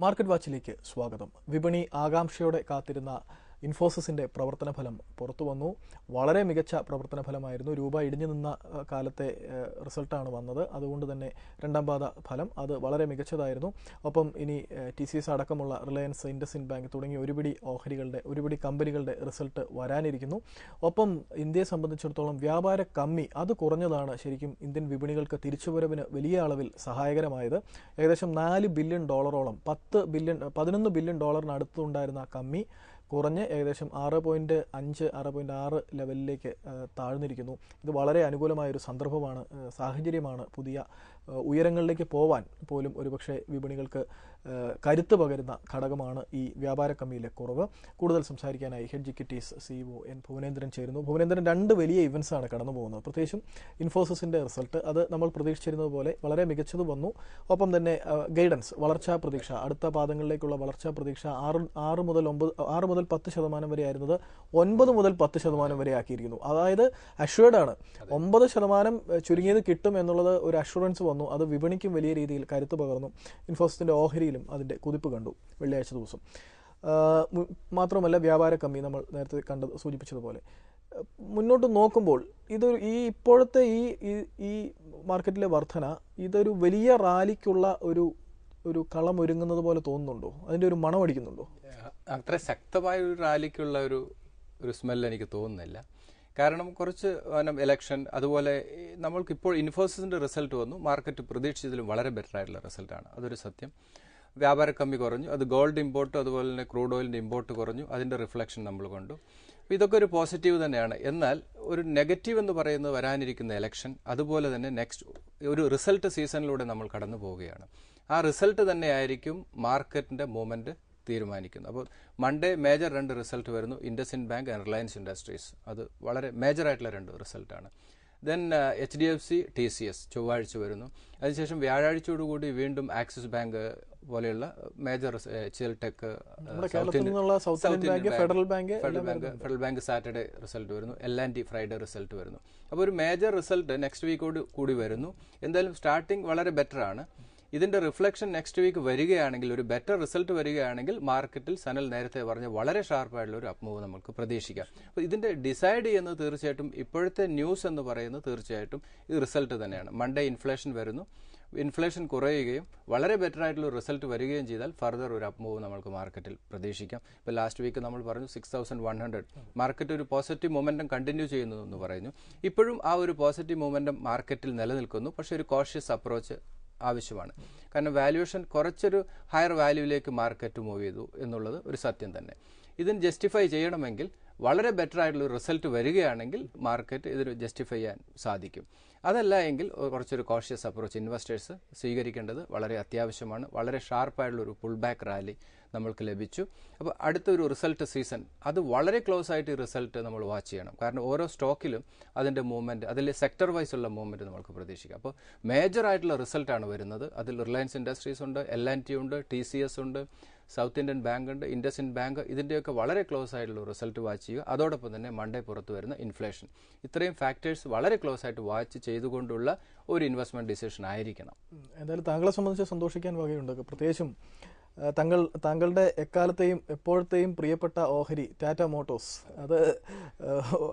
Market വാച്ചിലേക്ക് സ്വാഗതം. വിപണി ആകാംക്ഷയോടെ കാത്തിരുന്ന ഇൻഫോസിസിന്റെ പ്രവർത്തന ഫലം പുറത്തു വന്നു. വളരെ മികച്ച പ്രവർത്തന ഫലമായിരുന്നു. രൂപ ഇടിഞ്ഞു നിന്ന കാലത്തെ റിസൾട്ടാണ് വന്നത്. അതുകൊണ്ട് തന്നെ രണ്ടാം പാദ ഫലം അത് വളരെ മികച്ചതായിരുന്നു. ഒപ്പം ഇനി TCS അടക്കമുള്ള റിലയൻസ്, ഇൻഡസിൻഡ് ബാങ്ക് തുടങ്ങിയ ഒരുപിടി കമ്പനികളുടെ റിസൾട്ട് വരാനിരിക്കുന്നു. ഒപ്പം ഇന്ത്യയെ സംബന്ധിച്ചിടത്തോളം വ്യാപാര കമ്മി അത് കുറഞ്ഞതാണ് ശരിക്കും ഇന്ത്യൻ വിപണികൾക്ക് തിരിച്ചുവരവിന് വലിയ അളവിൽ സഹായകരമായത്. ഏകദേശം $4 ബില്യൺ, 11 ബില്യൺ ഡോളറിനടുത്തുണ്ടായിരുന്ന കമ്മി കുറഞ്ഞ് ഏകദേശം 6.6 ലെവലിലേക്ക് താഴ്ന്നിരിക്കുന്നു. ഇത് വളരെ അനുകൂലമായൊരു സന്ദർഭമാണ്, സാഹചര്യമാണ്. പുതിയ ഉയരങ്ങളിലേക്ക് പോവാൻ പോലും ഒരുപക്ഷെ വിപണികൾക്ക് കരുത്ത് പകരുന്ന ഘടകമാണ് ഈ വ്യാപാര കമ്മിയിലെ കുറവ്. കൂടുതൽ സംസാരിക്കാനായി hedge equities CEO N Bhuvanendran ചേരുന്നു. ഭുവനേന്ദ്രൻ, രണ്ട് വലിയ ഇവൻസാണ് കടന്നു പോകുന്നത്. പ്രത്യേകിച്ചും ഇൻഫോസിസിന്റെ റിസൾട്ട് അത് നമ്മൾ പ്രതീക്ഷിച്ചിരുന്നത് പോലെ വളരെ മികച്ചത് വന്നു. ഒപ്പം തന്നെ ഗൈഡൻസ്, വളർച്ചാ പ്രതീക്ഷ, അടുത്ത പാദങ്ങളിലേക്കുള്ള വളർച്ചാ പ്രതീക്ഷ 6 മുതൽ 10% വരെ ആയിരുന്നത് 9 മുതൽ 10% വരെ ആക്കിയിരിക്കുന്നു. അതായത് അഷ്വേർഡ് ആണ്. 9% ചുരുങ്ങിയത് കിട്ടും എന്നുള്ളത് ഒരു അഷുറൻസ് വന്നു. അത് വിപണിക്കും വലിയ രീതിയിൽ കരുത്ത് പകർന്നു. ഇൻഫോസിസിന്റെ ഓഹരിയിലും അതിന്റെ കുതിപ്പ് കണ്ടു വെള്ളിയാഴ്ച ദിവസം. മാത്രമല്ല വ്യാപാര കമ്മി നമ്മൾ നേരത്തെ സൂചിപ്പിച്ചതുപോലെ മുന്നോട്ട് നോക്കുമ്പോൾ ഇപ്പോഴത്തെ ഈ മാർക്കറ്റിലെ വർധന ഇതൊരു വലിയ റാലിക്കുള്ള ഒരു കളം ഒരുങ്ങുന്നത് പോലെ തോന്നുന്നുണ്ടോ? അതിന്റെ ഒരു മണം അടിക്കുന്നുണ്ടോ? അത്ര ശക്തമായ ഒരു റാലിക്കുള്ള ഒരു സ്മെൽ എനിക്ക് തോന്നുന്നില്ല. കാരണം കുറച്ച് ഇലക്ഷൻ, അതുപോലെ നമ്മൾക്കിപ്പോൾ ഇൻഫോസിസിന്റെ റിസൾട്ട് വന്നു. മാർക്കറ്റ് പ്രതീക്ഷിച്ചതിലും വളരെ ബെറ്റർ ആയിട്ടുള്ള റിസൾട്ടാണ്, അതൊരു സത്യം. വ്യാപാര കമ്മി കുറഞ്ഞു, അത് ഗോൾഡ് ഇമ്പോർട്ട് അതുപോലെ തന്നെ ക്രൂഡ് ഓയിലിന്റെ ഇമ്പോർട്ട് കുറഞ്ഞു, അതിന്റെ റിഫ്ലക്ഷൻ നമ്മൾ കണ്ടു. അപ്പോൾ ഇതൊക്കെ ഒരു പോസിറ്റീവ് തന്നെയാണ്. എന്നാൽ ഒരു നെഗറ്റീവ് എന്ന് പറയുന്നത് വരാനിരിക്കുന്ന ഇലക്ഷൻ, അതുപോലെ തന്നെ നെക്സ്റ്റ് ഒരു റിസൾട്ട് സീസണിലൂടെ നമ്മൾ കടന്നു പോവുകയാണ്. ആ റിസൾട്ട് തന്നെയായിരിക്കും മാർക്കറ്റിന്റെ മൂവ്മെന്റ് തീരുമാനിക്കുന്നു. അപ്പോൾ മൺഡേ മേജർ 2 റിസൾട്ട് വരുന്നു, IndusInd bank and Reliance industries. അത് വളരെ മേജറായിട്ടുള്ള 2 റിസൾട്ടാണ്. ദെൻ HDFC, TCS ചൊവ്വാഴ്ച വരുന്നു. അതിനുശേഷം വ്യാഴാഴ്ചയോടുകൂടി വീണ്ടും ആക്സിസ് ബാങ്ക് പോലെയുള്ള major HCL tech, federal bank Saturday result വരുന്നു, L&T ഫ്രൈഡേ റിസൾട്ട് വരുന്നു. അപ്പോൾ ഒരു മേജർ റിസൾട്ട് നെക്സ്റ്റ് വീക്കോട് കൂടി വരുന്നു. എന്തായാലും സ്റ്റാർട്ടിംഗ് വളരെ ബെറ്റർ ആണ്. ഇതിന്റെ റിഫ്ലക്ഷൻ നെക്സ്റ്റ് വീക്ക് വരികയാണെങ്കിൽ, ഒരു ബെറ്റർ റിസൾട്ട് വരികയാണെങ്കിൽ മാർക്കറ്റിൽ സനൽ നേരത്തെ പറഞ്ഞ വളരെ ഷാർപ്പായിട്ടുള്ള ഒരു അപ്മൂവ് നമുക്ക് പ്രതീക്ഷിക്കാം. അപ്പോൾ ഇതിന്റെ ഡിസൈഡ് ചെയ്യുന്നത് തീർച്ചയായിട്ടും ഇപ്പോഴത്തെ ന്യൂസ് എന്ന് പറയുന്നത് തീർച്ചയായിട്ടും ഇത് റിസൾട്ട് തന്നെയാണ്. മൺഡേ ഇൻഫ്ലേഷൻ വരുന്നു, ഇൻഫ്ലേഷൻ കുറയുകയും വളരെ ബെറ്റർ ആയിട്ടുള്ള റിസൾട്ട് വരികയും ചെയ്താൽ ഫർദർ ഒരു അപ്മൂവ് നമുക്ക് മാർക്കറ്റിൽ പ്രതീക്ഷിക്കാം. ഇപ്പോൾ ലാസ്റ്റ് വീക്ക് നമ്മൾ പറഞ്ഞു 6100 മാർക്കറ്റ് ഒരു പോസിറ്റീവ് മൊമെന്റം കണ്ടിന്യൂ ചെയ്യുന്നു എന്ന് പറയുന്നു. ഇപ്പോഴും ആ ഒരു പോസിറ്റീവ് മൊമെന്റം മാർക്കറ്റിൽ നിലനിൽക്കുന്നു. പക്ഷേ ഒരു കോഷ്യസ് അപ്രോച്ച് ആവശ്യമാണ്. കാരണം വാല്യുവേഷൻ കുറച്ചൊരു ഹയർ വാല്യൂവിലേക്ക് മാർക്കറ്റ് മൂവ് ചെയ്തു എന്നുള്ളത് ഒരു സത്യം തന്നെ. ഇതിന് ജസ്റ്റിഫൈ ചെയ്യണമെങ്കിൽ വളരെ ബെറ്റർ ആയിട്ടുള്ള റിസൾട്ട് വരികയാണെങ്കിൽ മാർക്കറ്റ് ഇതിന് ജസ്റ്റിഫൈ ചെയ്യാൻ സാധിക്കും. അതല്ല എങ്കിൽ കുറച്ചൊരു കോഷ്യസ് അപ്രോച്ച് ഇൻവെസ്റ്റേഴ്സ് സ്വീകരിക്കേണ്ടത് വളരെ അത്യാവശ്യമാണ്. വളരെ ഷാർപ്പായിട്ടുള്ള ഒരു പുൾ ബാക്ക് റാലി നമ്മൾക്ക് ലഭിച്ചു. അപ്പോൾ അടുത്തൊരു റിസൾട്ട് സീസൺ അത് വളരെ ക്ലോസ് ആയിട്ട് ഈ റിസൾട്ട് നമ്മൾ വാച്ച് ചെയ്യണം. കാരണം ഓരോ സ്റ്റോക്കിലും അതിന്റെ മൂവ്മെന്റ്, അതിൽ സെക്ടർ വൈസ് ഉള്ള മൂവ്മെന്റ് നമുക്ക് പ്രതീക്ഷിക്കാം. അപ്പോൾ മേജർ ആയിട്ടുള്ള റിസൾട്ടാണ് വരുന്നത്. അതിൽ റിലയൻസ് ഇൻഡസ്ട്രീസ് ഉണ്ട്, L&T ഉണ്ട്, TCS ഉണ്ട്, സൗത്ത് ഇന്ത്യൻ ബാങ്ക് ഉണ്ട്, ഇൻഡസിൻഡ് ബാങ്ക്. ഇതിന്റെയൊക്കെ വളരെ ക്ലോസ് ആയിട്ടുള്ള റിസൾട്ട് വാച്ച് ചെയ്യുക. അതോടൊപ്പം തന്നെ മൺഡേ പുറത്തു വരുന്ന ഇൻഫ്ലേഷൻ. ഇത്രയും ഫാക്ടേഴ്സ് വളരെ ക്ലോസ് ആയിട്ട് വാച്ച് ചെയ്തുകൊണ്ടുള്ള ഒരു ഇൻവെസ്റ്റ്മെന്റ് ഡിസിഷൻ ആയിരിക്കണം. എന്തായാലും താങ്കളെ സംബന്ധിച്ച് സന്തോഷിക്കാൻ വകയുണ്ട്. പ്രത്യേകിച്ചും താങ്കളുടെ എക്കാലത്തെയും എപ്പോഴത്തെയും പ്രിയപ്പെട്ട ഓഹരി ടാറ്റ മോട്ടോഴ്സ് അത്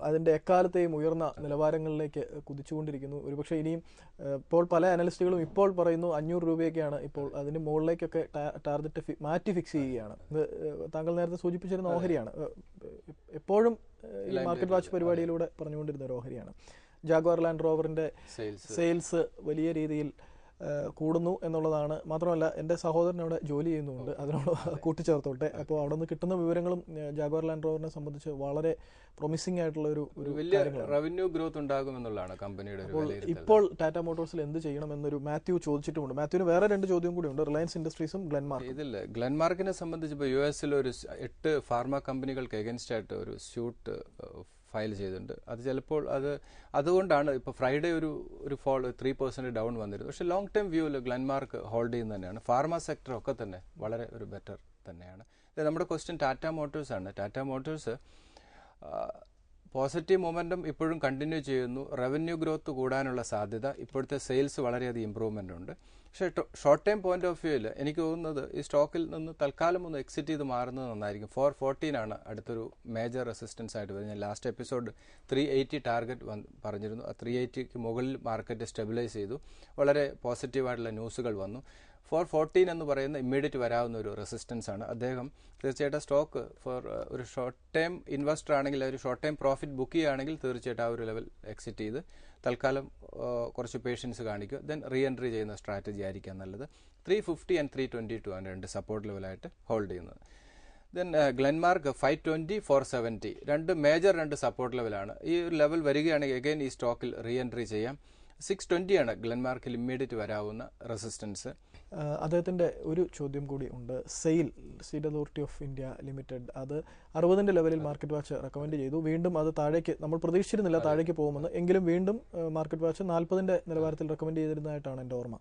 അതിന്റെ എക്കാലത്തെയും ഉയർന്ന നിലവാരങ്ങളിലേക്ക് കുതിച്ചുകൊണ്ടിരിക്കുന്നു. ഒരുപക്ഷെ ഇനിയും ഇപ്പോൾ പല അനലിസ്റ്റുകളും ഇപ്പോൾ പറയുന്നു 500 രൂപയൊക്കെയാണ്. ഇപ്പോൾ അതിന് മുകളിലേക്കൊക്കെ ടാർഗറ്റ് മാറ്റി ഫിക്സ് ചെയ്യുകയാണ്. ഇത് താങ്കൾ നേരത്തെ സൂചിപ്പിച്ചിരുന്ന ഓഹരിയാണ്, എപ്പോഴും ഈ മാർക്കറ്റ് വാച്ച് പരിപാടിയിലൂടെ പറഞ്ഞുകൊണ്ടിരുന്ന ഒരു ഓഹരിയാണ്. ജാഗ്വാർ ലാൻഡ് റോവറിന്റെ സെയിൽസ് വലിയ രീതിയിൽ കൂടുന്നു എന്നുള്ളതാണ്. മാത്രമല്ല എൻ്റെ സഹോദരൻ അവിടെ ജോലി ചെയ്യുന്നുണ്ട്, അതിനോട് കൂട്ടിച്ചേർത്തോട്ടെ. അപ്പോൾ അവിടെ നിന്ന് കിട്ടുന്ന വിവരങ്ങളും ജാഗ്വാർ ലാൻഡ് റോവറിനെ സംബന്ധിച്ച് വളരെ പ്രൊമിസിംഗ് ആയിട്ടുള്ള ഒരു വലിയ റവന്യൂ ഗ്രോത്ത് ഉണ്ടാകുമെന്നുള്ളതാണ് കമ്പനിയുടെ. ഇപ്പോൾ ടാറ്റ മോട്ടോഴ്സിൽ എന്ത് ചെയ്യണം എന്നൊരു മാത്യു ചോദിച്ചിട്ടുമുണ്ട്. മാത്യുവിന് വേറെ 2 ചോദ്യം കൂടിയുണ്ട്, റിലയൻസ് ഇൻഡസ്ട്രീസും ഗ്ലെൻമാർക്ക്. ഇതില്ല, ഗ്ലെൻമാർക്കിനെ സംബന്ധിച്ച് ഇപ്പോൾ US ഒരു 8 ഫാർമ കമ്പനികൾക്ക് എഗൻസ്റ്റ് ആയിട്ട് ഒരു സ്യൂട്ട് ഫയൽ ചെയ്തിട്ടുണ്ട്. അത് ചിലപ്പോൾ അതുകൊണ്ടാണ് ഇപ്പോൾ ഫ്രൈഡേ ഒരു ഫോൾ 3% ഡൗൺ വന്നിരുന്നു. പക്ഷേ ലോങ് ടൈം വ്യൂവിൽ ഗ്ലെൻമാർക്ക് ഹോൾഡ് ചെയ്യുന്നത് തന്നെയാണ്. ഫാർമ സെക്ടർ ഒക്കെ തന്നെ വളരെ ഒരു ബെറ്റർ തന്നെയാണ്. നമ്മുടെ ക്വസ്റ്റ്യൻ ടാറ്റ മോട്ടോഴ്സ് ആണ്. ടാറ്റ മോട്ടോഴ്സ് പോസിറ്റീവ് മൊമെൻറ്റം ഇപ്പോഴും കണ്ടിന്യൂ ചെയ്യുന്നു. റവന്യൂ ഗ്രോത്ത് കൂടാനുള്ള സാധ്യത, ഇപ്പോഴത്തെ സെയിൽസ് വളരെയധികം ഇമ്പ്രൂവ്മെൻ്റ് ഉണ്ട്. പക്ഷേ ഷോർട്ട് ടൈം പോയിന്റ് ഓഫ് വ്യൂവിൽ എനിക്ക് തോന്നുന്നത് ഈ സ്റ്റോക്കിൽ നിന്ന് തൽക്കാലം ഒന്ന് എക്സിറ്റ് ചെയ്ത് മാറുന്നത് നന്നായിരിക്കും. 414 അടുത്തൊരു മേജർ റെസിസ്റ്റൻസ് ആയിട്ട് വരുന്നത്. ഞാൻ ലാസ്റ്റ് എപ്പിസോഡ് 380 ടാർഗറ്റ് പറഞ്ഞിരുന്നു. ആ 380ക്ക് മുകളിൽ മാർക്കറ്റ് സ്റ്റെബിലൈസ് ചെയ്തു. വളരെ പോസിറ്റീവായിട്ടുള്ള ന്യൂസുകൾ വന്നു. 414 എന്ന് പറയുന്ന ഇമ്മീഡിയറ്റ് വരാവുന്ന ഒരു റെസിസ്റ്റൻസ് ആണ്. അദ്ദേഹം തീർച്ചയായിട്ടും സ്റ്റോക്ക് ഫോർ ഒരു ഷോർട്ട് ടൈം ഇൻവെസ്റ്റർ ആണെങ്കിൽ, ഒരു ഷോർട്ട് ടൈം പ്രോഫിറ്റ് ബുക്ക് ചെയ്യുകയാണെങ്കിൽ തീർച്ചയായിട്ടും ആ ഒരു ലെവൽ എക്സിറ്റ് ചെയ്ത് തൽക്കാലം കുറച്ച് പേഷ്യൻസ് കാണിക്കുക, ദെൻ റീ എൻട്രി ചെയ്യുന്ന സ്ട്രാറ്റജി ആയിരിക്കാം നല്ലത്. 350 ആൻഡ് 322 ആണ് രണ്ട് സപ്പോർട്ട് ലെവലായിട്ട് ഹോൾഡ് ചെയ്യുന്നത്. ദെൻ ഗ്ലെൻമാർക്ക് 520, 470 രണ്ട് സപ്പോർട്ട് ലെവലാണ്. ഈ ഒരു ലെവൽ വരികയാണെങ്കിൽ അഗൈൻ ഈ സ്റ്റോക്കിൽ റീ എൻട്രി ചെയ്യാം. 620 ആണ് ഗ്ലെൻമാർക്കിൽ ഇമ്മീഡിയറ്റ് വരാവുന്ന റെസിസ്റ്റൻസ്. അദ്ദേഹത്തിൻ്റെ ഒരു ചോദ്യം കൂടി ഉണ്ട്. Sale, state authority of India limited, അത് 60 ലെവലിൽ മാർക്കറ്റ് വാച്ച് റെക്കമെൻഡ് ചെയ്തു. വീണ്ടും അത് താഴേക്ക്, നമ്മൾ പ്രതീക്ഷിച്ചിരുന്നില്ല താഴേക്ക് പോകുമെന്ന്, എങ്കിലും വീണ്ടും മാർക്കറ്റ് വാച്ച് 40 നിലവാരത്തിൽ റെക്കമെൻഡ് ചെയ്തിരുന്നതായിട്ടാണ് എൻ്റെ ഓർമ്മ.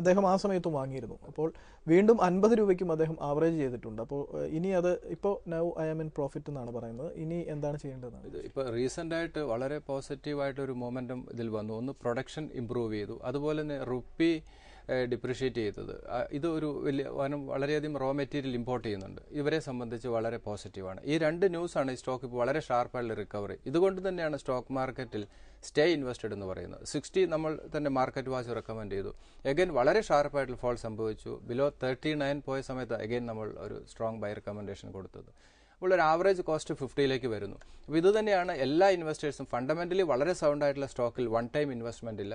അദ്ദേഹം ആ സമയത്തും വാങ്ങിയിരുന്നു. അപ്പോൾ വീണ്ടും 50 രൂപയ്ക്കും അദ്ദേഹം ആവറേജ് ചെയ്തിട്ടുണ്ട്. അപ്പോൾ ഇനി അത് ഇപ്പോൾ now I am in profit എന്നാണ് പറയുന്നത്. ഇനി എന്താണ് ചെയ്യേണ്ടത്? ഇപ്പോൾ റീസെൻ്റ് ആയിട്ട് വളരെ പോസിറ്റീവായിട്ടൊരു മൊമെൻറ്റം ഇതിൽ വന്നു. ഒന്ന് പ്രൊഡക്ഷൻ ഇമ്പ്രൂവ് ചെയ്തു, അതുപോലെ തന്നെ റുപ്പി ഡിപ്രിഷ്യേറ്റ് ചെയ്തത്. ഇത് ഒരു വളരെയധികം റോ മെറ്റീരിയൽ ഇമ്പോർട്ട് ചെയ്യുന്നുണ്ട്. ഇവരെ സംബന്ധിച്ച് വളരെ പോസിറ്റീവാണ്. ഈ രണ്ട് ന്യൂസാണ് ഈ സ്റ്റോക്ക് ഇപ്പോൾ വളരെ ഷാർപ്പായുള്ള റിക്കവറി. ഇതുകൊണ്ട് തന്നെയാണ് സ്റ്റോക്ക് മാർക്കറ്റിൽ സ്റ്റേ ഇൻവെസ്റ്റഡ് എന്ന് പറയുന്നത്. 60 നമ്മൾ തന്നെ മാർക്കറ്റ് വാച്ച് റെക്കമെൻഡ് ചെയ്തു. എഗൈൻ വളരെ ഷാർപ്പായിട്ടുള്ള ഫോൾ സംഭവിച്ചു. ബിലോ 39 പോയ സമയത്ത് എഗൈൻ നമ്മൾ ഒരു സ്ട്രോങ് ബൈ റെക്കമെൻഡേഷൻ കൊടുത്തത്. അപ്പോൾ ഒരു ആവറേജ് കോസ്റ്റ് 50 വരുന്നു. അപ്പോൾ ഇത് തന്നെയാണ് എല്ലാ ഇൻവെസ്റ്റേഴ്സും ഫണ്ടമെൻ്റലി വളരെ സൗണ്ട് ആയിട്ടുള്ള സ്റ്റോക്കിൽ വൺ ടൈം ഇൻവെസ്റ്റ്മെൻ്റ് ഇല്ല,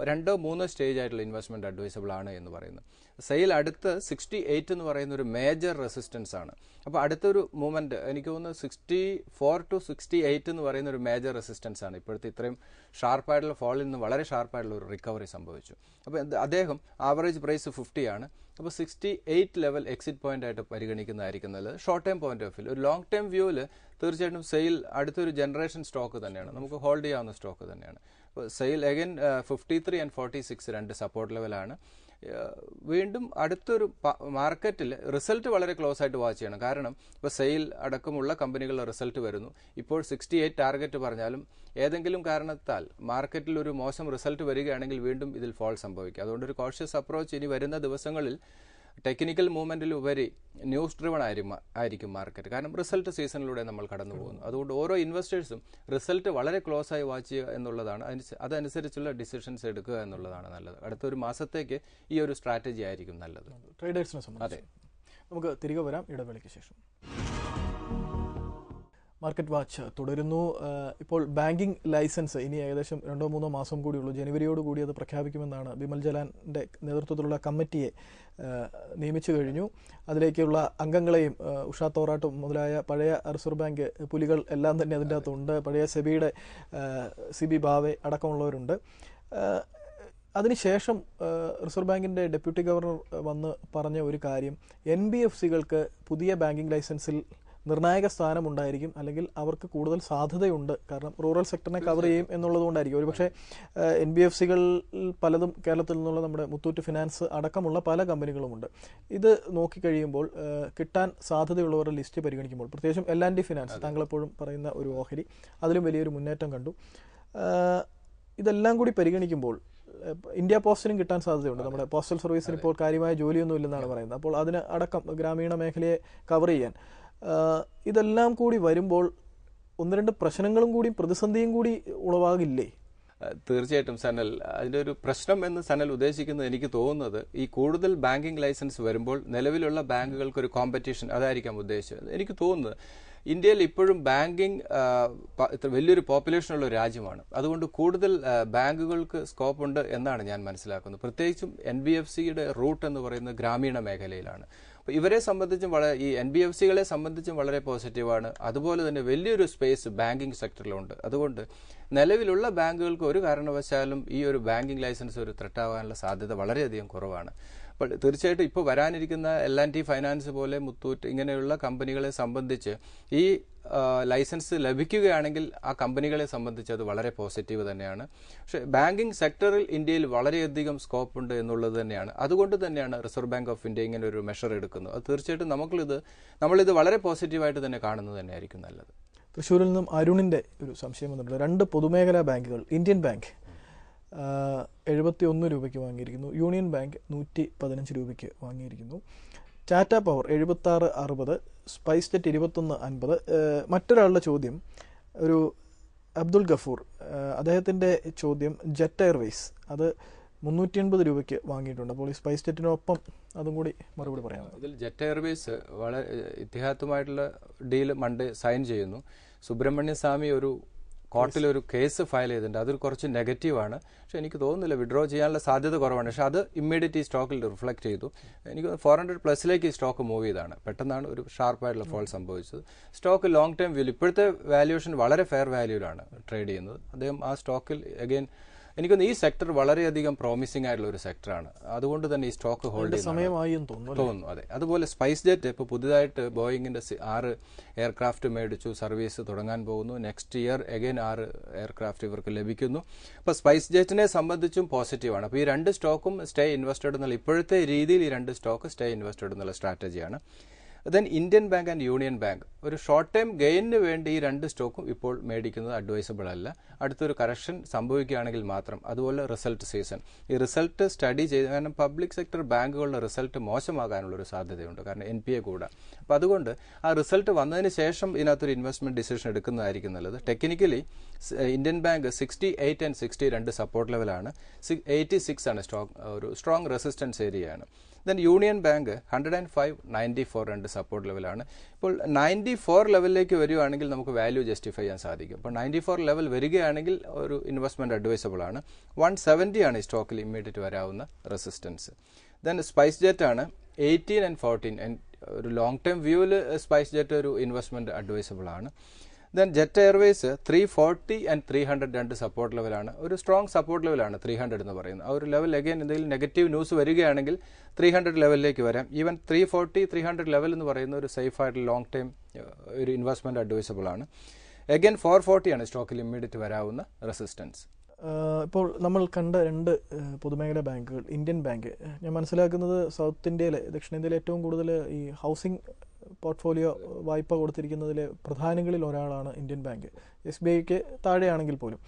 2-3 സ്റ്റേജ് ആയിട്ടുള്ള ഇൻവെസ്റ്റ്മെൻറ്റ് അഡ്വൈസബിൾ ആണ് എന്ന് പറയുന്നത്. സെയിൽ അടുത്ത് 68 എന്ന് പറയുന്ന ഒരു മേജർ റെസിസ്റ്റൻസ് ആണ്. അപ്പോൾ അടുത്തൊരു മൂവ്മെൻറ്റ് എനിക്ക് തോന്നുന്നു 64 to 68 എന്ന് പറയുന്ന ഒരു മേജർ റെസിസ്റ്റൻസ് ആണ്. ഇപ്പോഴത്തെ ഇത്രയും ഷാർപ്പായിട്ടുള്ള ഫോളിൽ നിന്ന് വളരെ ഷാർപ്പായിട്ടുള്ള ഒരു റിക്കവറി സംഭവിച്ചു. അപ്പോൾ അദ്ദേഹം ആവറേജ് പ്രൈസ് 50 ആണ്. അപ്പോൾ 68 ലെവൽ എക്സിറ്റ് പോയിന്റ് ആയിട്ട് പരിഗണിക്കുന്നതായിരിക്കും നല്ലത് short time point of view. ഒരു ലോങ് ടൈം വ്യൂവിൽ തീർച്ചയായിട്ടും സെയിൽ അടുത്തൊരു ജനറേഷൻ സ്റ്റോക്ക് തന്നെയാണ്, നമുക്ക് ഹോൾഡ് ചെയ്യാവുന്ന സ്റ്റോക്ക് തന്നെയാണ്. അപ്പോൾ സെയിൽ അഗൈൻ 53 and 46 രണ്ട് സപ്പോർട്ട് ലെവലാണ്. വീണ്ടും അടുത്തൊരു മാർക്കറ്റിൽ റിസൾട്ട് വളരെ ക്ലോസ് ആയിട്ട് വാച്ച് ചെയ്യണം. കാരണം ഇപ്പോൾ സെയിൽ അടക്കമുള്ള കമ്പനികളുടെ റിസൾട്ട് വരുന്നു. ഇപ്പോൾ 68 ടാർഗറ്റ് പറഞ്ഞാലും ഏതെങ്കിലും കാരണത്താൽ മാർക്കറ്റിൽ ഒരു മോശം റിസൾട്ട് വരികയാണെങ്കിൽ വീണ്ടും ഇതിൽ ഫോൾ സംഭവിക്കും. അതുകൊണ്ട് ഒരു കോഷ്യസ് അപ്രോച്ച് ഇനി വരുന്ന ദിവസങ്ങളിൽ ടെക്നിക്കൽ മൂവ്മെൻറ്റിൽ ഉപരി ന്യൂസ് ഡ്രിവൺ ആയിരിക്കും മാർക്കറ്റ്. കാരണം റിസൾട്ട് സീസണിലൂടെ നമ്മൾ കടന്നു പോകുന്നു. അതുകൊണ്ട് ഓരോ ഇൻവെസ്റ്റേഴ്സും റിസൾട്ട് വളരെ ക്ലോസ് ആയി വാച്ച് ചെയ്യുക എന്നുള്ളതാണ്, അതനുസരിച്ചുള്ള ഡിസിഷൻസ് എടുക്കുക എന്നുള്ളതാണ് നല്ലത്. അടുത്തൊരു മാസത്തേക്ക് ഈ ഒരു സ്ട്രാറ്റജി ആയിരിക്കും നല്ലത് ട്രേഡേഴ്സിനെ സംബന്ധിച്ച്. അതെ, നമുക്ക് തിരികെ വരാം ഇടവേളയ്ക്ക് ശേഷം. മാർക്കറ്റ് വാച്ച് തുടരുന്നു. ഇപ്പോൾ ബാങ്കിങ് ലൈസൻസ് ഇനി ഏകദേശം 2-3 മാസം കൂടിയുള്ളൂ. ജനുവരിയോട് കൂടി അത് പ്രഖ്യാപിക്കുമെന്നാണ് ബിമൽ ജലാൻ്റെ നേതൃത്വത്തിലുള്ള കമ്മിറ്റിയെ നിയമിച്ചു കഴിഞ്ഞു. അതിലേക്കുള്ള അംഗങ്ങളെയും ഉഷാ തോറാട്ടും മുതലായ പഴയ റിസർവ് ബാങ്ക് പുലികൾ എല്ലാം തന്നെ അതിൻ്റെ അകത്തുണ്ട്. പഴയ സെബിയുടെ CB ഭാവെ അടക്കമുള്ളവരുണ്ട്. അതിനുശേഷം റിസർവ് ബാങ്കിൻ്റെ ഡെപ്യൂട്ടി ഗവർണർ വന്ന് പറഞ്ഞ ഒരു കാര്യം, NBFCകൾക്ക് പുതിയ ബാങ്കിങ് ലൈസൻസിൽ നിർണായക സ്ഥാനമുണ്ടായിരിക്കും, അല്ലെങ്കിൽ അവർക്ക് കൂടുതൽ സാധ്യതയുണ്ട്. കാരണം റൂറൽ സെക്ടറിനെ കവർ ചെയ്യും എന്നുള്ളതുകൊണ്ടായിരിക്കും. ഒരുപക്ഷെ NBFCകൾ പലതും കേരളത്തിൽ നിന്നുള്ള നമ്മുടെ മുത്തൂറ്റ് ഫിനാൻസ് അടക്കമുള്ള പല കമ്പനികളുമുണ്ട്. ഇത് നോക്കിക്കഴിയുമ്പോൾ കിട്ടാൻ സാധ്യതയുള്ളവരുടെ ലിസ്റ്റ് പരിഗണിക്കുമ്പോൾ, പ്രത്യേകിച്ചും L&T ഫിനാൻസ് താങ്കളെപ്പോഴും പറയുന്ന ഒരു ഓഹരി, അതിലും വലിയൊരു മുന്നേറ്റം കണ്ടു. ഇതെല്ലാം കൂടി പരിഗണിക്കുമ്പോൾ ഇന്ത്യ പോസ്റ്റിനും കിട്ടാൻ സാധ്യതയുണ്ട്. നമ്മുടെ പോസ്റ്റൽ സർവീസിന് ഇപ്പോൾ കാര്യമായ ജോലിയൊന്നും ഇല്ലെന്നാണ് പറയുന്നത്. അപ്പോൾ അതിന് അടക്കം ഗ്രാമീണ മേഖലയെ കവർ ചെയ്യാൻ ഇതെല്ലാം കൂടി വരുമ്പോൾ 1-2 പ്രശ്നങ്ങളും കൂടി പ്രതിസന്ധിയും കൂടി ഉളവാകില്ലേ? തീർച്ചയായിട്ടും സനൽ, അതിൻ്റെ ഒരു പ്രശ്നം എന്ന് സനൽ ഉദ്ദേശിക്കുന്നത് എനിക്ക് തോന്നുന്നത് ഈ കൂടുതൽ ബാങ്കിങ് ലൈസൻസ് വരുമ്പോൾ നിലവിലുള്ള ബാങ്കുകൾക്ക് ഒരു കോമ്പറ്റീഷൻ, അതായിരിക്കാം ഉദ്ദേശിച്ചത്. എനിക്ക് തോന്നുന്നത് ഇന്ത്യയിൽ ഇപ്പോഴും ബാങ്കിങ് വലിയൊരു പോപ്പുലേഷനുള്ള ഒരു രാജ്യമാണ്. അതുകൊണ്ട് കൂടുതൽ ബാങ്കുകൾക്ക് സ്കോപ്പ് ഉണ്ട് എന്നാണ് ഞാൻ മനസ്സിലാക്കുന്നത്. പ്രത്യേകിച്ചും NBFCയുടെ റൂട്ട് എന്ന് പറയുന്നത് ഗ്രാമീണ മേഖലയിലാണ്. അപ്പോൾ ഇവരെ സംബന്ധിച്ചും ഈ NBFCകളെ സംബന്ധിച്ചും വളരെ പോസിറ്റീവാണ്. അതുപോലെ തന്നെ വലിയൊരു സ്പേസ് ബാങ്കിങ് സെക്ടറിലുണ്ട്. അതുകൊണ്ട് നിലവിലുള്ള ബാങ്കുകൾക്ക് ഒരു കാരണവശാലും ഈ ഒരു ബാങ്കിങ് ലൈസൻസ് ഒരു ത്രെട്ടാവാനുള്ള സാധ്യത വളരെയധികം കുറവാണ്. അപ്പോൾ തീർച്ചയായിട്ടും ഇപ്പോൾ വരാനിരിക്കുന്ന L&T ഫൈനാൻസ് പോലെ മുത്തൂറ്റ് ഇങ്ങനെയുള്ള കമ്പനികളെ സംബന്ധിച്ച് ഈ ലൈസൻസ് ലഭിക്കുകയാണെങ്കിൽ ആ കമ്പനികളെ സംബന്ധിച്ച് അത് വളരെ പോസിറ്റീവ് തന്നെയാണ്. പക്ഷേ ബാങ്കിങ് സെക്ടറിൽ ഇന്ത്യയിൽ വളരെയധികം സ്കോപ്പ് ഉണ്ട് എന്നുള്ളത് തന്നെയാണ്. അതുകൊണ്ട് തന്നെയാണ് റിസർവ് ബാങ്ക് ഓഫ് ഇന്ത്യ ഇങ്ങനെ ഒരു മെഷർ എടുക്കുന്നത്. അത് തീർച്ചയായിട്ടും നമ്മളിത് വളരെ പോസിറ്റീവായിട്ട് തന്നെ കാണുന്നത് തന്നെയായിരിക്കും നല്ലത്. തൃശ്ശൂരിൽ നിന്നും അരുണിൻ്റെ ഒരു സംശയം വന്നിട്ടുണ്ട്. 2 പൊതുമേഖലാ ബാങ്കുകൾ, ഇന്ത്യൻ ബാങ്ക് 71 രൂപയ്ക്ക് വാങ്ങിയിരിക്കുന്നു, യൂണിയൻ ബാങ്ക് 115 രൂപയ്ക്ക് വാങ്ങിയിരിക്കുന്നു. Tata power 76.60, SpiceJet 21.50. മറ്റൊരാളുടെ ചോദ്യം, ഒരു അബ്ദുൾ ഗഫൂർ, അദ്ദേഹത്തിൻ്റെ ചോദ്യം ജെറ്റ് എയർവേസ് അത് 380 രൂപയ്ക്ക് വാങ്ങിയിട്ടുണ്ട്. അപ്പോൾ ഈ സ്പൈസ് ജെറ്റിനൊപ്പം അതും കൂടി മറുപടി പറയാം. ഇതിൽ ജെറ്റ് എയർവേസ് വളരെ ഇതിഹാസമായിട്ടുള്ള ഡീൽ മൺഡേ സൈൻ ചെയ്യുന്നു. സുബ്രഹ്മണ്യ സ്വാമി ഒരു കോർട്ടിലൊരു കേസ് ഫയൽ ചെയ്തിട്ടുണ്ട്. അതൊരു കുറച്ച് നെഗറ്റീവാണ്. പക്ഷെ എനിക്ക് തോന്നുന്നില്ല, വിഡ്രോ ചെയ്യാനുള്ള സാധ്യത കുറവാണ്. പക്ഷെ അത് ഇമ്മീഡിയറ്റ് ഈ സ്റ്റോക്കിൽ റിഫ്ലക്ട് ചെയ്തു. എനിക്ക് 400+ ഈ സ്റ്റോക്ക് മൂവ് ചെയ്താണ്. പെട്ടെന്നാണ് ഒരു ഷാർപ്പായിട്ടുള്ള ഫോൾ സംഭവിച്ചത്. സ്റ്റോക്ക് ലോങ് ടൈം വ്യൂ, ഇപ്പോഴത്തെ വാല്യൂഷൻ വളരെ ഫെയർ വാല്യൂലാണ് ട്രേഡ് ചെയ്യുന്നത്. അദ്ദേഹം ആ സ്റ്റോക്കിൽ അഗെയിൻ എനിക്കൊന്ന് ഈ സെക്ടർ വളരെയധികം പ്രോമിസിംഗ് ആയിട്ടുള്ള ഒരു സെക്ടറാണ്. അതുകൊണ്ട് തന്നെ ഈ സ്റ്റോക്ക് ഹോൾഡ് സമയമായി തോന്നുന്നു. അതെ, അതുപോലെ സ്പൈസ് ജെറ്റ് ഇപ്പോൾ പുതുതായിട്ട് ബോയിങ്ങിന്റെ 6 എയർക്രാഫ്റ്റ് മേടിച്ചു, സർവീസ് തുടങ്ങാൻ പോകുന്നു. നെക്സ്റ്റ് ഇയർ അഗൈൻ 6 എയർക്രാഫ്റ്റ് ഇവർക്ക് ലഭിക്കുന്നു. അപ്പോൾ സ്പൈസ് ജെറ്റിനെ സംബന്ധിച്ചും പോസിറ്റീവാണ്. അപ്പോൾ ഈ 2 സ്റ്റോക്കും സ്റ്റേ ഇൻവെസ്റ്റഡ് എന്നുള്ള ഇപ്പോഴത്തെ രീതിയിൽ ഈ 2 സ്റ്റോക്ക് സ്റ്റേ ഇൻവെസ്റ്റഡ് എന്നുള്ള സ്ട്രാറ്റജിയാണ്. Then Indian bank and union bank ഒരു ഷോർട്ട് ടൈം ഗെയിനിന് വേണ്ടി ഈ 2 സ്റ്റോക്കും ഇപ്പോൾ മേടിക്കുന്നത് അഡ്വൈസബിൾ അല്ല. അടുത്തൊരു കറക്ഷൻ സംഭവിക്കുകയാണെങ്കിൽ മാത്രം. അതുപോലെ റിസൾട്ട് സീസൺ, ഈ റിസൾട്ട് സ്റ്റഡി ചെയ്ത്, കാരണം പബ്ലിക് സെക്ടർ ബാങ്കുകളുടെ റിസൾട്ട് മോശമാകാനുള്ളൊരു സാധ്യതയുണ്ട്, കാരണം NPA കൂടാം. അപ്പോൾ അതുകൊണ്ട് ആ റിസൾട്ട് വന്നതിന് ശേഷം ഇതിനകത്തൊരു ഇൻവെസ്റ്റ്മെന്റ് ഡിസിഷൻ എടുക്കുന്നതായിരിക്കും നല്ലത്. Technically Indian bank 68 and 60 2 support ലെവലാണ്. 86 ആണ് ഒരു സ്ട്രോങ് റെസിസ്റ്റൻസ് ഏരിയയാണ്. ദെൻ യൂണിയൻ ബാങ്ക് 105, 94 2 സപ്പോർട്ട് ലെവലാണ്. ഇപ്പോൾ 94 ലെവലിലേക്ക് വരികയാണെങ്കിൽ നമുക്ക് വാല്യൂ ജസ്റ്റിഫൈ ചെയ്യാൻ സാധിക്കും. അപ്പോൾ 94 ലെവൽ വരികയാണെങ്കിൽ ഒരു ഇൻവെസ്റ്റ്മെന്റ് അഡ്വൈസബിൾ ആണ്. 170 ആണ് ഈ സ്റ്റോക്കിൽ ഇമ്മീഡിയറ്റ് വരാവുന്ന റെസിസ്റ്റൻസ്. ദെൻ സ്പൈസ് ജെറ്റ് ആണ് 18 and 14. ഒരു ലോങ് ടൈം വ്യൂവിൽ സ്പൈസ് ജെറ്റ് ഒരു ഇൻവെസ്റ്റ്മെന്റ് അഡ്വൈസബിൾ ആണ്. Then jet Airways 340 and 300 2 support ലെവലാണ്. ഒരു സ്ട്രോങ് സപ്പോർട്ട് ലെവലാണ് 300 എന്ന് പറയുന്നത്. ആ ഒരു ലെവൽ അഗൈൻ എന്തെങ്കിലും നെഗറ്റീവ് ന്യൂസ് വരികയാണെങ്കിൽ 300 ലെവലിലേക്ക് വരാം. ഈവൻ 340, 300 ലെവൽ എന്ന് പറയുന്ന ഒരു സേഫ് ആയിട്ട് ലോങ് ടൈം ഒരു ഇൻവെസ്റ്റ്മെന്റ് അഡ്വൈസബിൾ ആണ്. അഗൈൻ 440 ആണ് സ്റ്റോക്കിൽ ഇമ്മീഡിയറ്റ് വരാവുന്ന റെസിസ്റ്റൻസ്. ഇപ്പോൾ നമ്മൾ കണ്ട 2 പൊതുമേഖലാ ബാങ്കുകൾ, ഇന്ത്യൻ ബാങ്ക്, ഞാൻ മനസ്സിലാക്കുന്നത് സൗത്ത് ഇന്ത്യയിലെ, ദക്ഷിണേന്ത്യയിലെ ഏറ്റവും കൂടുതൽ ഈ ഹൗസിംഗ് പോർട്ട്ഫോളിയോ വായ്പ കൊടുത്തിരിക്കുന്നതിലെ പ്രധാനികളിൽ ഒരാളാണ് ഇന്ത്യൻ ബാങ്ക്. SBIക്ക് താഴെയാണെങ്കിൽ പോലും.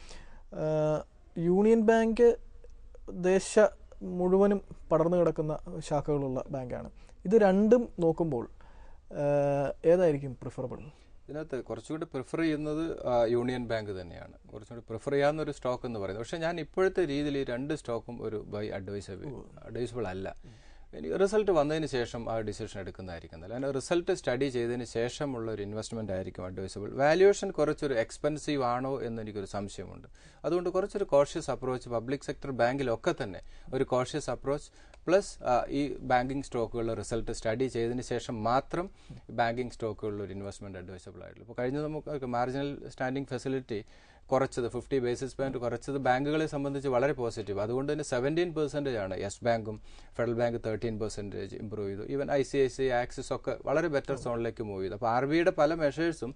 യൂണിയൻ ബാങ്ക് ദേശ മുഴുവനും പടർന്നു കിടക്കുന്ന ശാഖകളുള്ള ബാങ്കാണ്. ഇത് രണ്ടും നോക്കുമ്പോൾ ഏതായിരിക്കും പ്രിഫറബിൾ? ഇതിനകത്ത് കുറച്ചുകൂടി പ്രിഫർ ചെയ്യുന്നത് യൂണിയൻ ബാങ്ക് തന്നെയാണ്. കുറച്ചുകൂടി പ്രിഫർ ചെയ്യാവുന്ന ഒരു സ്റ്റോക്ക് എന്ന് പറയുന്നത്. പക്ഷേ ഞാൻ ഇപ്പോഴത്തെ രീതിയിൽ ഈ 2 സ്റ്റോക്കും ഒരു ബൈ അഡ്വൈസബിൾ അല്ല. റിസൾട്ട് വന്നതിന് ശേഷം ആ ഡിസിഷൻ എടുക്കുന്നതായിരിക്കും നല്ലത്. അതിന് റിസൾട്ട് സ്റ്റഡി ചെയ്തതിന് ശേഷമുള്ള ഒരു ഇൻവെസ്റ്റ്മെന്റ് ആയിരിക്കും അഡ്വൈസബിൾ. വാല്യുവേഷൻ കുറച്ചൊരു എക്സ്പെൻസീവ് ആണോ എന്ന് എനിക്കൊരു സംശയമുണ്ട്. അതുകൊണ്ട് കുറച്ചൊരു കോഷ്യസ് അപ്രോച്ച് പബ്ലിക് സെക്ടർ ബാങ്കിലൊക്കെ തന്നെ ഒരു കോഷ്യസ് അപ്രോച്ച് പ്ലസ് ഈ ബാങ്കിങ് സ്റ്റോക്കുകളുടെ റിസൾട്ട് സ്റ്റഡി ചെയ്തതിന് ശേഷം മാത്രം ബാങ്കിങ് സ്റ്റോക്കുകളിൽ ഒരു ഇൻവെസ്റ്റ്മെന്റ് അഡ്വൈസബിൾ ആയിട്ടുള്ളൂ. ഇപ്പോൾ കഴിഞ്ഞ നമുക്ക് മാർജിനൽ സ്റ്റാൻഡിംഗ് ഫെസിലിറ്റി കുറച്ചത് 50 ബേസിസ് പോയിന്റ് കുറച്ചത് ബാങ്കുകളെ സംബന്ധിച്ച് വളരെ പോസിറ്റീവ്. അതുകൊണ്ട് തന്നെ 17% ആണ് യെസ് ബാങ്കും ഫെഡറൽ ബാങ്ക് 13% ഇംപ്രൂവ് ചെയ്തു. ഈവൻ ICICI, ആക്സിസ് ഒക്കെ വളരെ ബെറ്റർ സോണിലേക്ക് മൂവ് ചെയ്തു. അപ്പോൾ RBIയുടെ പല മെഷേഴ്സും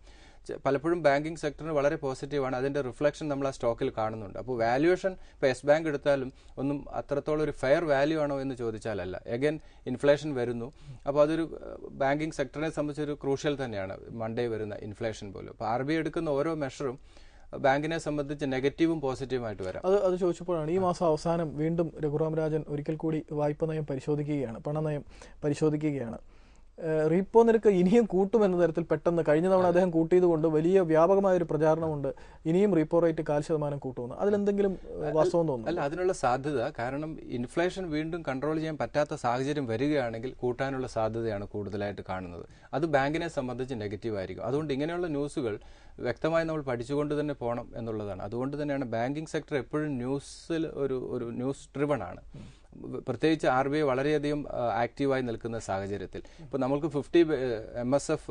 പലപ്പോഴും ബാങ്കിങ് സെക്ടറിന് വളരെ പോസിറ്റീവാണ്. അതിന്റെ റിഫ്ലക്ഷൻ നമ്മൾ ആ സ്റ്റോക്കിൽ കാണുന്നുണ്ട്. അപ്പോൾ വാല്യുവേഷൻ ഇപ്പോൾ യെസ് ബാങ്ക് എടുത്താലും ഒന്നും അത്രത്തോളം ഒരു ഫെയർ വാല്യൂ ആണോ എന്ന് ചോദിച്ചാലല്ല. അഗൈൻ ഇൻഫ്ലേഷൻ വരുന്നു. അപ്പോൾ അതൊരു ബാങ്കിങ് സെക്ടറിനെ സംബന്ധിച്ചൊരു ക്രൂഷ്യൽ തന്നെയാണ് മൺഡേ വരുന്ന ഇൻഫ്ലേഷൻ പോലും. അപ്പോൾ RBI എടുക്കുന്ന ഓരോ മെഷറും ബാങ്കിനെ സംബന്ധിച്ച് നെഗറ്റീവും പോസിറ്റീവുമായിട്ട് വരാം. അത് ചോദിച്ചപ്പോഴാണ് ഈ മാസം അവസാനം വീണ്ടും രഘുറാം രാജൻ ഒരിക്കൽ കൂടി വായ്പ നയം പരിശോധിക്കുകയാണ്, പണനയം പരിശോധിക്കുകയാണ്. റീപ്പോ നിരക്ക് ഇനിയും കൂട്ടുമെന്ന തരത്തിൽ പെട്ടെന്ന് കഴിഞ്ഞ തവണ അദ്ദേഹം കൂട്ടിയതുകൊണ്ട് വലിയ വ്യാപകമായ ഒരു പ്രചാരണമുണ്ട്, ഇനിയും റീപ്പോ റേറ്റ് 0.5% കൂട്ടുമെന്ന്. അതിലെന്തെങ്കിലും വാസ്തവം തോന്നുന്നു? അല്ല, അതിനുള്ള സാധ്യത, കാരണം ഇൻഫ്ലേഷൻ വീണ്ടും കൺട്രോൾ ചെയ്യാൻ പറ്റാത്ത സാഹചര്യം വരികയാണെങ്കിൽ കൂട്ടാനുള്ള സാധ്യതയാണ് കൂടുതലായിട്ട് കാണുന്നത്. അത് ബാങ്കിനെ സംബന്ധിച്ച് നെഗറ്റീവ് ആയിരിക്കും. അതുകൊണ്ട് ഇങ്ങനെയുള്ള ന്യൂസുകൾ വ്യക്തമായി നമ്മൾ പഠിച്ചുകൊണ്ട് തന്നെ പോകണം എന്നുള്ളതാണ്. അതുകൊണ്ട് തന്നെയാണ് ബാങ്കിങ് സെക്ടർ എപ്പോഴും ന്യൂസിൽ ഒരു ന്യൂസ് ഡ്രിവൺ ആണ്. പ്രത്യേകിച്ച് RBI വളരെയധികം ആക്റ്റീവായി നിൽക്കുന്ന സാഹചര്യത്തിൽ ഇപ്പോൾ നമുക്ക് 50 MSF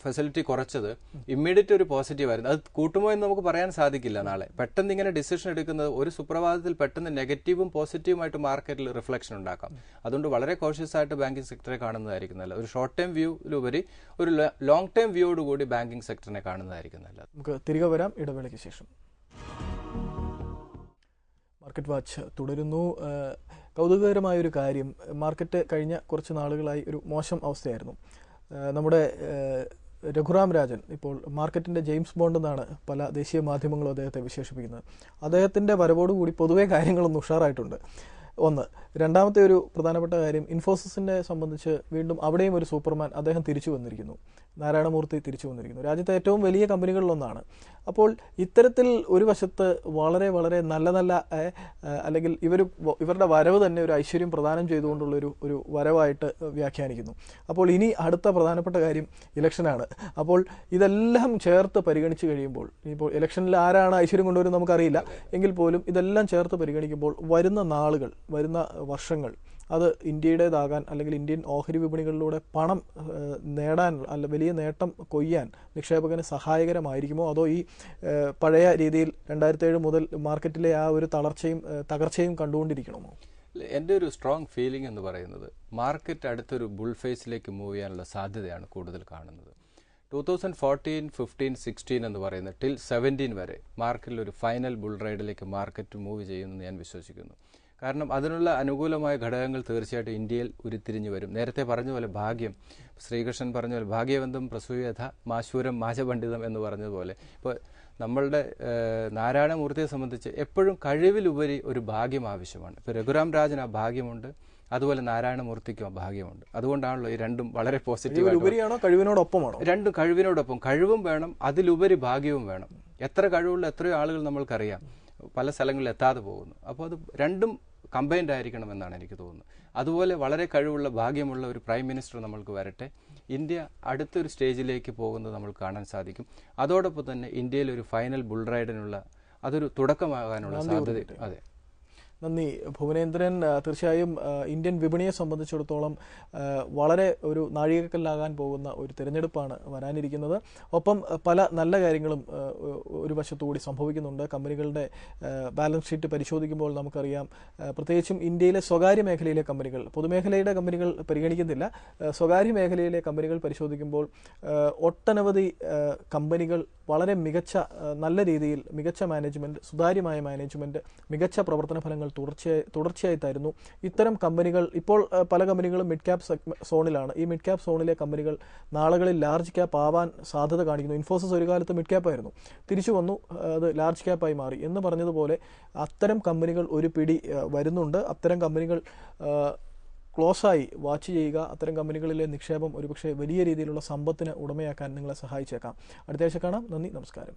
ഫെസിലിറ്റി കുറച്ചത് ഇമ്മീഡിയറ്റ് ഒരു പോസിറ്റീവായിരുന്നു. അത് കൂട്ടുമോ എന്ന് നമുക്ക് പറയാൻ സാധിക്കില്ല. നാളെ പെട്ടെന്ന് ഇങ്ങനെ ഡിസിഷൻ എടുക്കുന്നത് ഒരു സുപ്രഭാതത്തിൽ പെട്ടെന്ന് നെഗറ്റീവും പോസിറ്റീവുമായിട്ട് മാർക്കറ്റിൽ റിഫ്ലക്ഷൻ ഉണ്ടാക്കാം. അതുകൊണ്ട് വളരെ കോഷ്യസ് ആയിട്ട് ബാങ്കിങ് സെക്ടറെ കാണുന്നതായിരിക്കും നല്ലത്. ഒരു ഷോർട്ട് ടൈം വ്യൂവിലുപരി ഒരു ലോങ് ടൈം വ്യൂയോടുകൂടി ബാങ്കിങ് സെക്ടറിനെ കാണുന്നതായിരിക്കും നല്ലത്. നമുക്ക് തിരികെ വരാം ഇടവേളയ്ക്ക് ശേഷം. മാർക്കറ്റ് വാച്ച് തുടരുന്നു. കൗതുകകരമായൊരു കാര്യം, മാർക്കറ്റ് കഴിഞ്ഞ കുറച്ച് നാളുകളായി ഒരു മോശം അവസ്ഥയായിരുന്നു. നമ്മുടെ രഘുറാം രാജൻ ഇപ്പോൾ മാർക്കറ്റിൻ്റെ ജെയിംസ് ബോണ്ട് എന്നാണ് പല ദേശീയ മാധ്യമങ്ങളും അദ്ദേഹത്തെ വിശേഷിപ്പിക്കുന്നത്. അദ്ദേഹത്തിൻ്റെ വരവോടുകൂടി പൊതുവേ കാര്യങ്ങളൊന്ന് ഉഷാറായിട്ടുണ്ട്. ഒന്ന്. രണ്ടാമത്തെ ഒരു പ്രധാനപ്പെട്ട കാര്യം, ഇൻഫോസിസിനെ സംബന്ധിച്ച് വീണ്ടും അവിടെയും ഒരു സൂപ്പർമാൻ അദ്ദേഹം തിരിച്ചു വന്നിരിക്കുന്നു. നാരായണമൂർത്തി തിരിച്ചു വന്നിരിക്കുന്നു. രാജ്യത്തെ ഏറ്റവും വലിയ കമ്പനികളിലൊന്നാണ്. അപ്പോൾ ഇത്തരത്തിൽ ഒരു വശത്ത് വളരെ വളരെ നല്ല നല്ല അല്ലെങ്കിൽ ഇവരുടെ വരവ് തന്നെ ഒരു ഐശ്വര്യം പ്രദാനം ചെയ്തുകൊണ്ടുള്ളൊരു വരവായിട്ട് വ്യാഖ്യാനിക്കുന്നു. അപ്പോൾ ഇനി അടുത്ത പ്രധാനപ്പെട്ട കാര്യം ഇലക്ഷനാണ്. അപ്പോൾ ഇതെല്ലാം ചേർത്ത് പരിഗണിച്ച് കഴിയുമ്പോൾ, ഇപ്പോൾ ഇലക്ഷനിൽ ആരാണ് ഐശ്വര്യം കൊണ്ടുവരും നമുക്കറിയില്ല, എങ്കിൽ പോലും ഇതെല്ലാം ചേർത്ത് പരിഗണിക്കുമ്പോൾ വരുന്ന നാളുകൾ, വരുന്ന വർഷങ്ങൾ അത് ഇന്ത്യയുടേതാകാൻ അല്ലെങ്കിൽ ഇന്ത്യൻ ഓഹരി വിപണികളിലൂടെ പണം നേടാൻ വലിയ നേട്ടം കൊയ്യാൻ നിക്ഷേപകന് സഹായകരമായിരിക്കുമോ, അതോ ഈ പഴയ രീതിയിൽ 2007 മുതൽ മാർക്കറ്റിലെ ആ ഒരു തകർച്ചയും കണ്ടുകൊണ്ടിരിക്കണമോ? എൻ്റെ ഒരു സ്ട്രോങ് ഫീലിംഗ് എന്ന് പറയുന്നത് മാർക്കറ്റ് അടുത്തൊരു ബുൾ ഫേസിലേക്ക് മൂവ് ചെയ്യാനുള്ള സാധ്യതയാണ് കൂടുതൽ കാണുന്നത്. 2014, 15, 16 എന്ന് പറയുന്നത് ടിൽ 17 വരെ മാർക്കറ്റിൽ ഒരു ഫൈനൽ ബുൾ റൈഡിലേക്ക് മാർക്കറ്റ് മൂവ് ചെയ്യുമെന്ന് ഞാൻ വിശ്വസിക്കുന്നു. കാരണം അതിനുള്ള അനുകൂലമായ ഘടകങ്ങൾ തീർച്ചയായിട്ടും ഇന്ത്യയിൽ ഉരുത്തിരിഞ്ഞു വരും. നേരത്തെ പറഞ്ഞ പോലെ ഭാഗ്യം, ശ്രീകൃഷ്ണൻ പറഞ്ഞ പോലെ ഭാഗ്യവന്തം പ്രസൂയഥ മാശൂരം മാശപണ്ഡിതം എന്ന് പറഞ്ഞതുപോലെ, ഇപ്പോൾ നമ്മളുടെ നാരായണമൂർത്തിയെ സംബന്ധിച്ച് എപ്പോഴും കഴിവിലുപരി ഒരു ഭാഗ്യം ആവശ്യമാണ്. ഇപ്പോൾ രഘുറാം രാജന് ആ ഭാഗ്യമുണ്ട്, അതുപോലെ നാരായണമൂർത്തിക്കും ആ ഭാഗ്യമുണ്ട്. അതുകൊണ്ടാണല്ലോ ഈ രണ്ടും വളരെ പോസിറ്റീവാണ്. കഴിവിനോടൊപ്പമാണോ? രണ്ടും കഴിവിനോടൊപ്പം, കഴിവും വേണം, അതിലുപരി ഭാഗ്യവും വേണം. എത്ര കഴിവുള്ള എത്രയോ ആളുകൾ നമ്മൾക്കറിയാം പല സ്ഥലങ്ങളിൽ എത്താതെ പോകുന്നു. അപ്പോൾ അത് രണ്ടും കമ്പൈൻഡ് ആയിരിക്കണം എന്നാണ് എനിക്ക് തോന്നുന്നത്. അതുപോലെ വളരെ കഴിവുള്ള ഭാഗ്യമുള്ള ഒരു പ്രൈം മിനിസ്റ്റർ നമ്മൾക്ക് വരട്ടെ. ഇന്ത്യ അടുത്തൊരു സ്റ്റേജിലേക്ക് പോകുന്നത് നമ്മൾ കാണാൻ സാധിക്കും. അതോടൊപ്പം തന്നെ ഇന്ത്യയിൽ ഒരു ഫൈനൽ ബുൾ റൈഡിനുള്ള അതൊരു തുടക്കമാകാനുള്ള സാധ്യത. അതെ, നന്ദി ഭുവനേന്ദ്രൻ. തീർച്ചയായും ഇന്ത്യൻ വിപണിയെ സംബന്ധിച്ചിടത്തോളം വളരെ ഒരു നാഴികക്കല്ലാകാൻ പോകുന്ന ഒരു തിരഞ്ഞെടുപ്പാണ് വരാനിരിക്കുന്നത്. ഒപ്പം പല നല്ല കാര്യങ്ങളും ഒരു വശത്തുകൂടി സംഭവിക്കുന്നുണ്ട്. കമ്പനികളുടെ ബാലൻസ് ഷീറ്റ് പരിശോധിക്കുമ്പോൾ നമുക്കറിയാം, പ്രത്യേകിച്ചും ഇന്ത്യയിലെ സ്വകാര്യ മേഖലയിലെ കമ്പനികൾ, പൊതുമേഖലയുടെ കമ്പനികൾ പരിഗണിക്കുന്നില്ല, സ്വകാര്യ മേഖലയിലെ കമ്പനികൾ പരിശോധിക്കുമ്പോൾ ഒട്ടനവധി കമ്പനികൾ വളരെ നല്ല രീതിയിൽ മികച്ച മാനേജ്മെൻറ്റ്, സുതാര്യമായ മാനേജ്മെൻറ്റ്, മികച്ച പ്രവർത്തന ഫലങ്ങൾ തുടർച്ചയായി തരുന്നു. ഇത്തരം കമ്പനികൾ ഇപ്പോൾ പല കമ്പനികളും മിഡ് ക്യാപ് സോണിലാണ്. ഈ മിഡ് ക്യാപ് സോണിലെ കമ്പനികൾ നാളുകളിൽ ലാർജ് ക്യാപ്പ് ആവാൻ സാധ്യത കാണിക്കുന്നു. ഇൻഫോസിസ് ഒരു കാലത്ത് മിഡ് ക്യാപ്പ് ആയിരുന്നു, തിരിച്ചു വന്നു, അത് ലാർജ് ക്യാപ്പായി മാറി എന്ന് പറഞ്ഞതുപോലെ അത്തരം കമ്പനികൾ ഒരു പിടി വരുന്നുണ്ട്. അത്തരം കമ്പനികൾ ക്ലോസായി വാച്ച് ചെയ്യുക. അത്തരം കമ്പനികളിലെ നിക്ഷേപം ഒരുപക്ഷെ വലിയ രീതിയിലുള്ള സമ്പത്തിന് ഉടമയാക്കാൻ നിങ്ങളെ സഹായിച്ചേക്കാം. അടുത്ത ആഴ്ച കാണാം. നന്ദി, നമസ്കാരം.